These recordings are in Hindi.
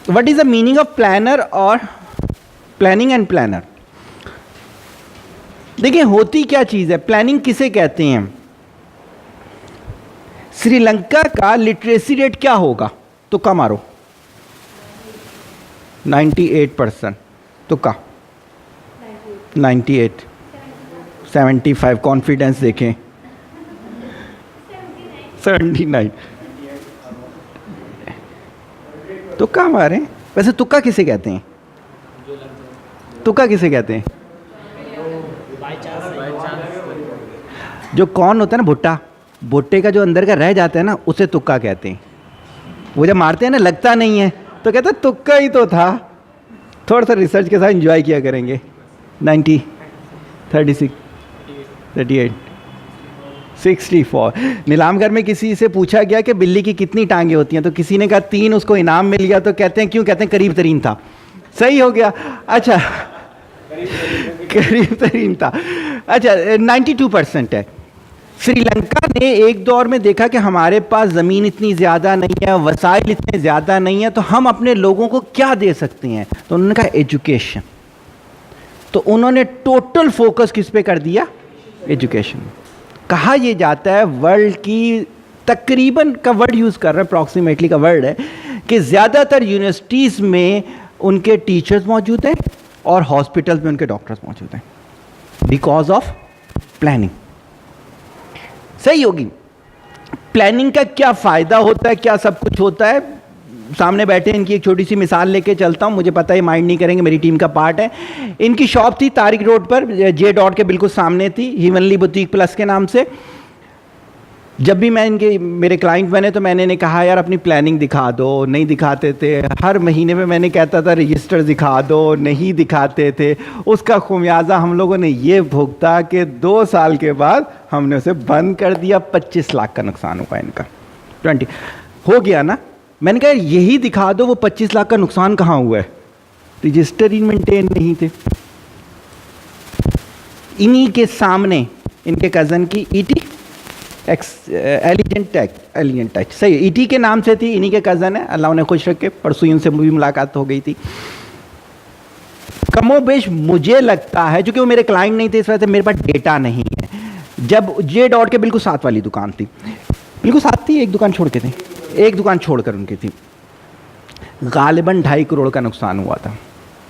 What is the meaning of planner और प्लानिंग एंड प्लानर? देखिए होती क्या चीज है, प्लानिंग किसे कहते हैं? श्रीलंका का लिटरेसी रेट क्या होगा? तुक्का मारो। 98%। तुक्का 98, 75, कॉन्फिडेंस देखें 79। तुक्का मारे। वैसे तुक्का किसे कहते हैं? तुक्का किसे कहते हैं? जो कौन होता है ना, भुट्टा, भुट्टे का जो अंदर का रह जाता है ना, उसे तुक्का कहते हैं। वो जब मारते हैं ना, लगता नहीं है तो कहते हैं तुक्का ही तो था। थोड़ा सा रिसर्च के साथ एंजॉय किया करेंगे। 90, 36, 38, 64। नीलामगर में किसी से पूछा गया कि बिल्ली की कितनी टांगे होती हैं, तो किसी ने कहा 3, उसको इनाम मिल गया। तो कहते हैं क्यों? कहते हैं करीब तरीन था। सही हो गया। अच्छा, करीब तरीन था। अच्छा, 92% है। श्रीलंका ने एक दौर में देखा कि हमारे पास ज़मीन इतनी ज़्यादा नहीं है, वसाइल इतने ज़्यादा नहीं है, तो हम अपने लोगों को क्या दे सकते हैं? तो उन्होंने कहा एजुकेशन। तो उन्होंने टोटल फोकस किस पे कर दिया? एजुकेशन। कहा यह जाता है, वर्ल्ड की तकरीबन का वर्ड यूज़ कर रहे हैं, अप्रॉक्सीमेटली का वर्ड है, कि ज़्यादातर यूनिवर्सिटीज़ में उनके टीचर्स मौजूद हैं और हॉस्पिटल्स में उनके डॉक्टर्स मौजूद हैं, बिकॉज ऑफ प्लानिंग। सही होगी। प्लानिंग का क्या फ़ायदा होता है, क्या सब कुछ होता है? सामने बैठे इनकी एक छोटी सी मिसाल लेके चलता हूँ। मुझे पता है माइंड नहीं करेंगे, मेरी टीम का पार्ट है। इनकी शॉप थी तारिक रोड पर, जे डॉट के बिल्कुल सामने थी, हीवनली बुटीक प्लस के नाम से। जब भी मैं मेरे क्लाइंट बने तो मैंने इन्हें कहा यार अपनी प्लानिंग दिखा दो, नहीं दिखाते थे। हर महीने में मैंने कहता था रजिस्टर दिखा दो, नहीं दिखाते थे। उसका खुमियाजा हम लोगों ने ये भुगता कि 2 साल के बाद हमने उसे बंद कर दिया। 25 लाख का नुकसान हुआ इनका। 20 हो गया ना। मैंने कहा यही दिखा दो, वो 25 लाख का नुकसान कहाँ हुआ है? रजिस्टर ही मेंटेन नहीं थे। इन्हीं के सामने इनके कज़न की ईटी एलिजेंट टच, सही, ईटी के नाम से थी, इन्हीं के कज़न है, अल्लाह उन्हें खुश रखे। परसों उनसे भी मुलाकात हो गई थी। कमोबेश मुझे लगता है, क्योंकि वो मेरे क्लाइंट नहीं थे इस वजह से मेरे पास डेटा नहीं है। जब जे डॉट के बिल्कुल साथ वाली दुकान थी, बिल्कुल साथ थी, एक दुकान छोड़ के थी, एक दुकान छोड़कर उनकी थी, गालिबन 2.5 करोड़ का नुकसान हुआ था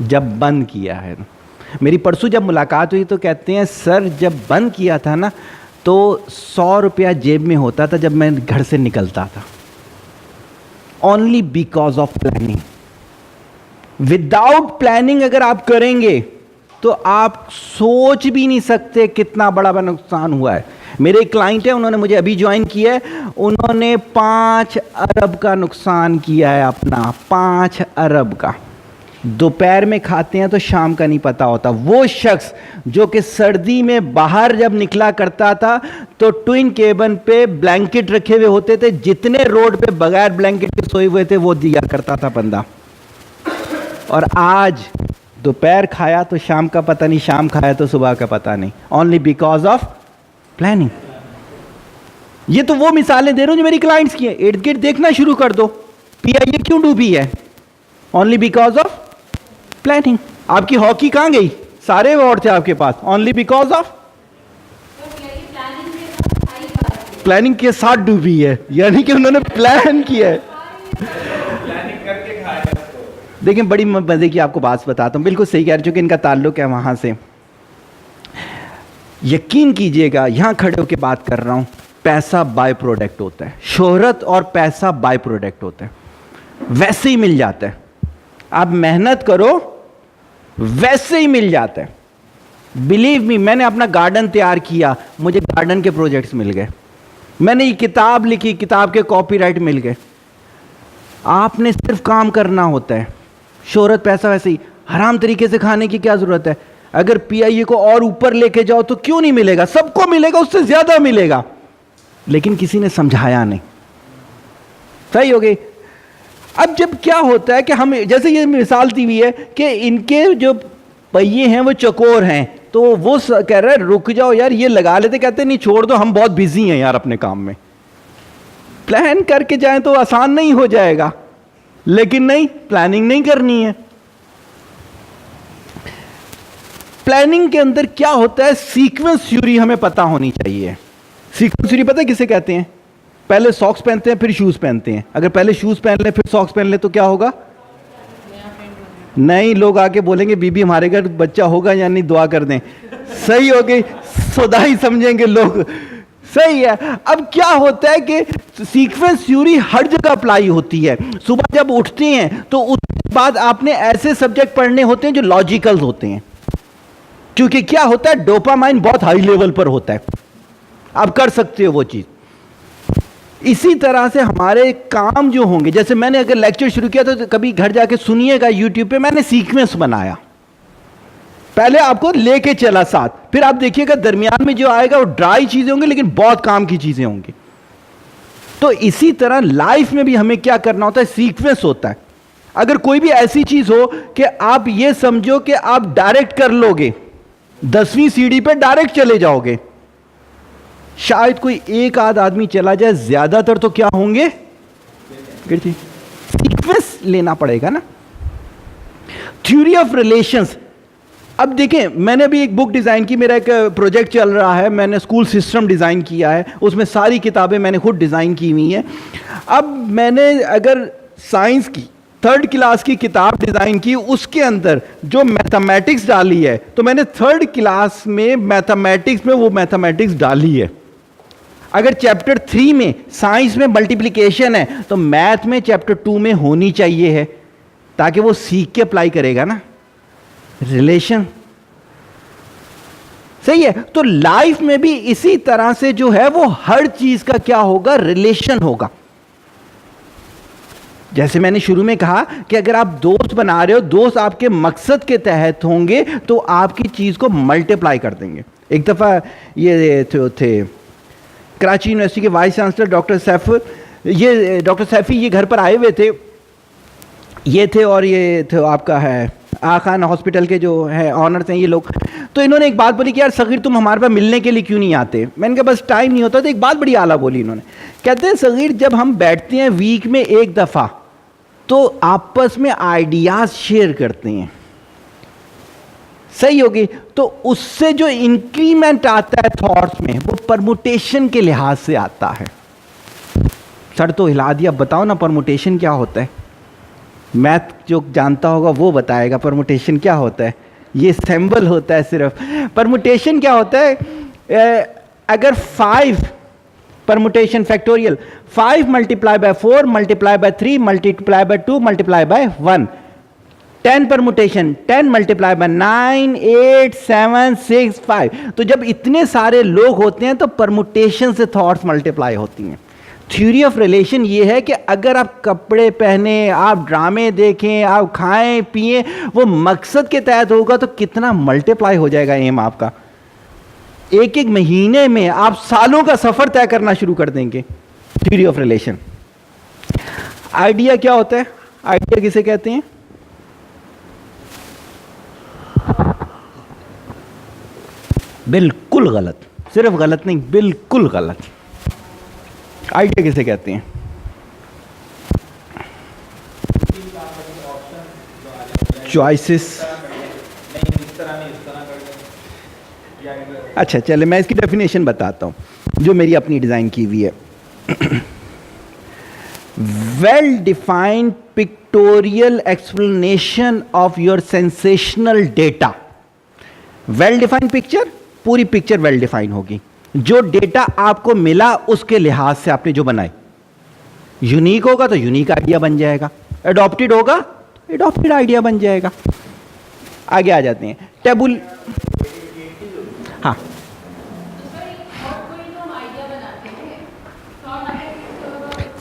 जब बंद किया है। मेरी परसों जब मुलाकात हुई तो कहते हैं सर जब बंद किया था ना तो 100 रुपया जेब में होता था जब मैं घर से निकलता था। Only because of planning. Without planning अगर आप करेंगे तो आप सोच भी नहीं सकते कितना बड़ा नुकसान हुआ है। मेरे एक क्लाइंट है, उन्होंने मुझे अभी ज्वाइन किया है, उन्होंने 5 अरब का नुकसान किया है अपना, 5 अरब का। दोपहर में खाते हैं तो शाम का नहीं पता होता। वो शख्स जो कि सर्दी में बाहर जब निकला करता था तो ट्विन केबन पे ब्लैंकेट रखे हुए होते थे, जितने रोड पे बगैर ब्लैंकेट के सोए हुए थे वो दिया करता था बंदा। और आज दोपहर खाया तो शाम का पता नहीं, शाम खाया तो सुबह का पता नहीं, ओनली बिकॉज ऑफ प्लानिंग। ये तो वो मिसालें दे रहा हूं जो मेरी क्लाइंट्स की है। इर्द गिर्द देखना शुरू कर दो, पीआईए क्यों डूबी है? Only because of planning. आपकी हॉकी कहां गई? सारे अवार्ड थे आपके पास, ओनली बिकॉज ऑफ प्लानिंग के साथ डूबी है, यानी कि उन्होंने प्लान किया है। देखिए बड़ी मजे की आपको बात बताता हूं, बिल्कुल सही कह रहे, चूंकि इनका ताल्लुक है वहां से। यकीन कीजिएगा यहां खड़े होकर बात कर रहा हूं, पैसा बाय प्रोडक्ट होता है, शोहरत और पैसा बाय प्रोडक्ट होता है, वैसे ही मिल जाता है। आप मेहनत करो वैसे ही मिल जाता है। बिलीव मी, मैंने अपना गार्डन तैयार किया, मुझे गार्डन के प्रोजेक्ट्स मिल गए। मैंने ये किताब लिखी, किताब के कॉपीराइट मिल गए। आपने सिर्फ काम करना होता है। शोहरत पैसा वैसे ही, हराम तरीके से खाने की क्या जरूरत है? अगर पीआईए को और ऊपर लेके जाओ तो क्यों नहीं मिलेगा? सबको मिलेगा, उससे ज्यादा मिलेगा, लेकिन किसी ने समझाया नहीं। सही हो गई। अब जब क्या होता है कि हम, जैसे ये मिसाल दी हुई है कि इनके जो पहिए हैं वो चकोर हैं, तो वो कह रहे हैं रुक जाओ यार, ये लगा लेते, कहते नहीं छोड़ दो, हम बहुत बिजी हैं यार अपने काम में। प्लान करके जाएं तो आसान नहीं हो जाएगा। लेकिन नहीं, प्लानिंग नहीं करनी है। प्लानिंग के अंदर क्या होता है, सीक्वेंस थ्योरी हमें पता होनी चाहिए। सीक्वेंस थ्योरी पता है किसे कहते हैं? पहले सॉक्स पहनते हैं फिर शूज पहनते हैं। अगर पहले शूज पहन ले फिर सॉक्स पहन ले तो क्या होगा? नहीं, लोग आके बोलेंगे बीबी हमारे घर बच्चा होगा या नहीं, दुआ कर दें। सही हो गई, सुधाई समझेंगे लोग। सही है। अब क्या होता है कि सीक्वेंस थ्योरी हर जगह अप्लाई होती है। सुबह जब उठते हैं तो उसके बाद आपने ऐसे सब्जेक्ट पढ़ने होते हैं जो लॉजिकल होते हैं, क्योंकि क्या होता है, डोपामाइन बहुत हाई लेवल पर होता है, आप कर सकते हो वो चीज। इसी तरह से हमारे काम जो होंगे, जैसे मैंने अगर लेक्चर शुरू किया तो कभी घर जाके सुनिएगा यूट्यूब पे, मैंने सीक्वेंस बनाया। पहले आपको लेके चला साथ, फिर आप देखिएगा दरमियान में जो आएगा वो ड्राई चीजें होंगी लेकिन बहुत काम की चीजें होंगी। तो इसी तरह लाइफ में भी हमें क्या करना होता है, सीक्वेंस होता है। अगर कोई भी ऐसी चीज हो कि आप ये समझो कि आप डायरेक्ट कर लोगे, 10वीं सीढ़ी पे डायरेक्ट चले जाओगे, शायद कोई एक आध आदमी चला जाए, ज्यादातर तो क्या होंगे, सीक्वेंस लेना पड़ेगा ना। Theory of relations. अब देखें, मैंने अभी एक बुक डिजाइन की, मेरा एक प्रोजेक्ट चल रहा है, मैंने स्कूल सिस्टम डिजाइन किया है, उसमें सारी किताबें मैंने खुद डिजाइन की हुई हैं। अब मैंने अगर साइंस की 3rd क्लास की किताब डिजाइन की, उसके अंदर जो मैथमेटिक्स डाली है, तो मैंने 3rd क्लास में मैथमेटिक्स में वो मैथमेटिक्स डाली है। अगर चैप्टर 3 में साइंस में मल्टीप्लिकेशन है तो मैथ में चैप्टर 2 में होनी चाहिए है, ताकि वो सीख के अप्लाई करेगा ना, रिलेशन। सही है। तो लाइफ में भी इसी तरह से जो है वो हर चीज का क्या होगा, रिलेशन होगा। जैसे मैंने शुरू में कहा कि अगर आप दोस्त बना रहे हो, दोस्त आपके मकसद के तहत होंगे तो आपकी चीज को मल्टीप्लाई कर देंगे। एक दफा ये थे कराची यूनिवर्सिटी के वाइस चांसलर डॉक्टर सैफी ये घर पर आए हुए थे, ये थे और ये थे आपका है आखान हॉस्पिटल के जो है ऑनर्स हैं ये लोग। तो इन्होंने एक बात बोली कि यार सगीर तुम हमारे पास मिलने के लिए क्यों नहीं आते? मैंने कहा बस टाइम नहीं होता। तो एक बात बड़ी आला बोली इन्होंने, कहते हैं सगीर जब हम बैठते हैं वीक में एक दफ़ा तो आपस में आइडियाज शेयर करते हैं, सही होगी, तो उससे जो इंक्रीमेंट आता है थॉट्स में वो परमुटेशन के लिहाज से आता है। सर तो हिला दिया, बताओ ना परमुटेशन क्या होता है? मैथ जो जानता होगा वो बताएगा परमुटेशन क्या होता है। ये सिंबल होता है सिर्फ। परमुटेशन क्या होता है, अगर 5 permutation factorial 5 multiply by 4 multiply by 3 multiply by 2 multiply by 1, 10 permutation 10 multiply by 9 8 7 6 5। तो जब इतने सारे लोग होते हैं तो परमुटेशन से थॉट्स मल्टीप्लाई होती हैं। थ्योरी ऑफ रिलेशन ये है कि अगर आप कपड़े पहने, आप ड्रामे देखें, आप खाएं पिएं, वो मकसद के तहत होगा तो कितना मल्टीप्लाई हो जाएगा एम आपका। एक एक महीने में आप सालों का सफर तय करना शुरू कर देंगे। Theory of relation. आइडिया क्या होता है? आइडिया किसे कहते हैं? बिल्कुल गलत, सिर्फ गलत नहीं, बिल्कुल गलत। आइडिया किसे कहते हैं? चॉइसेस। अच्छा चले मैं इसकी डेफिनेशन बताता हूं जो मेरी अपनी डिजाइन की हुई है। Well defined pictorial explanation of your sensational data. Well defined picture, पूरी पिक्चर वेल डिफाइन होगी। जो डेटा आपको मिला उसके लिहाज से आपने जो बनाई, यूनिक होगा तो यूनिक आइडिया बन जाएगा, एडॉप्टेड होगा तो एडॉप्टेड आइडिया बन जाएगा। आगे आ जाते हैं टेबुल। हाँ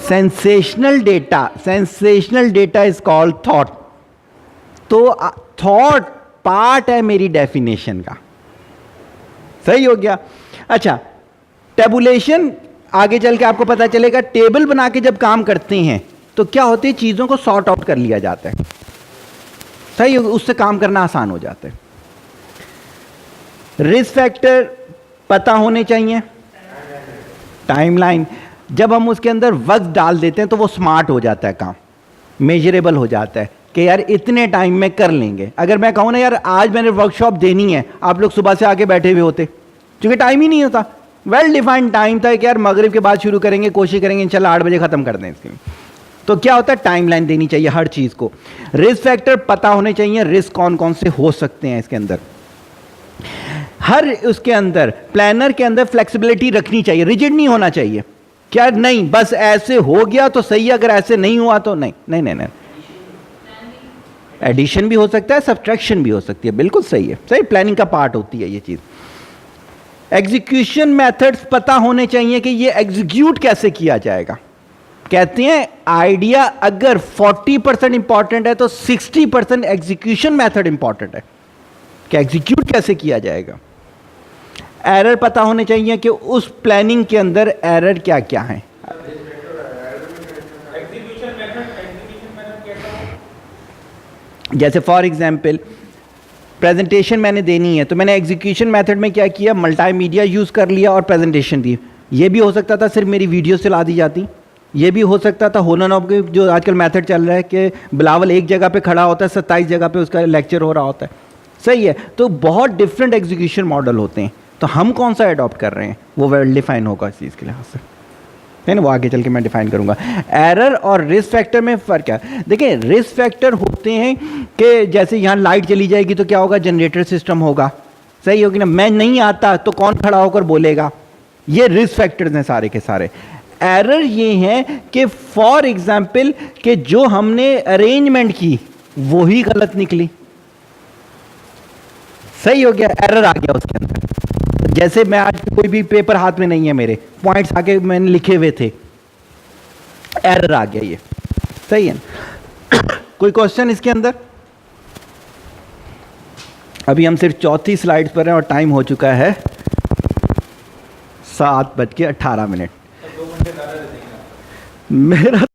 sensational data, sensational data is called thought. तो थॉट पार्ट है मेरी डेफिनेशन का, सही हो गया। अच्छा टेबुलेशन, आगे चल के आपको पता चलेगा। टेबल बना के जब काम करते हैं तो क्या होती है, चीजों को सॉर्ट आउट कर लिया जाता है, सही, उससे काम करना आसान हो जाता है। रिस्क फैक्टर पता होने चाहिए। टाइमलाइन, जब हम उसके अंदर वक्त डाल देते हैं तो वो स्मार्ट हो जाता है काम। मेजरेबल हो जाता है कि यार इतने टाइम में कर लेंगे। अगर मैं कहूँ ना यार आज मैंने वर्कशॉप देनी है, आप लोग सुबह से आके बैठे हुए होते, क्योंकि टाइम ही नहीं होता। वेल डिफाइंड टाइम था कि यार मगरिब के बाद शुरू करेंगे, कोशिश करेंगे इंशाल्लाह 8 बजे ख़त्म कर दें इसकी। तो क्या होता है, टाइमलाइन देनी चाहिए हर चीज़ को। रिस्क फैक्टर पता होने चाहिए, रिस्क कौन कौन से हो सकते हैं इसके अंदर। हर उसके अंदर प्लानर के अंदर फ्लेक्सिबिलिटी रखनी चाहिए, रिजिड नहीं होना चाहिए। क्या नहीं बस ऐसे हो गया तो सही है, अगर ऐसे नहीं हुआ तो नहीं नहीं नहीं नहीं। एडिशन भी हो सकता है, सब्ट्रैक्शन भी हो सकती है, बिल्कुल सही है, सही प्लानिंग का पार्ट होती है ये चीज़। एग्जीक्यूशन मेथड्स पता होने चाहिए कि ये एग्जीक्यूट कैसे किया जाएगा। कहते हैं आइडिया अगर 40% इंपॉर्टेंट है तो 60% एग्जीक्यूशन मेथड इंपॉर्टेंट है कि एग्जीक्यूट कैसे किया जाएगा। एरर पता होने चाहिए कि उस प्लानिंग के अंदर एरर क्या क्या है। जैसे फॉर एग्जांपल प्रेजेंटेशन मैंने देनी है तो मैंने एग्जीक्यूशन मेथड में क्या किया, मल्टीमीडिया यूज़ कर लिया और प्रेजेंटेशन दी। ये भी हो सकता था सिर्फ मेरी वीडियो से ला दी जाती, ये भी हो सकता था होना ना हो, जो आजकल मेथड चल रहा है कि बिलावल एक जगह पे खड़ा होता है, 27 जगह पे उसका लेक्चर हो रहा होता है। सही है, तो बहुत डिफरेंट एग्जीक्यूशन मॉडल होते हैं, तो हम कौन सा अडॉप्ट कर रहे हैं वो वेल डिफाइन होगा इस चीज़ के लिहाज से, है ना, वो आगे चल के मैं डिफाइन करूंगा। एरर और रिस्क फैक्टर में फ़र्क है। देखिए रिस्क फैक्टर होते हैं कि जैसे यहाँ लाइट चली जाएगी तो क्या होगा, जनरेटर सिस्टम होगा, सही होगी ना, मैं नहीं आता तो कौन खड़ा होकर बोलेगा, ये रिस्क फैक्टर्स हैं सारे के सारे। एरर ये है कि फॉर एग्जाम्पल कि जो हमने अरेंजमेंट की वही गलत निकली, सही हो गया, एरर आ गया उसके अंदर। जैसे मैं आज कोई भी पेपर हाथ में नहीं है, मेरे पॉइंट्स आके मैंने लिखे हुए थे, एरर आ गया, ये सही है। कोई क्वेश्चन इसके अंदर? अभी हम सिर्फ चौथी स्लाइड पर हैं और टाइम हो चुका है 7:18। मेरा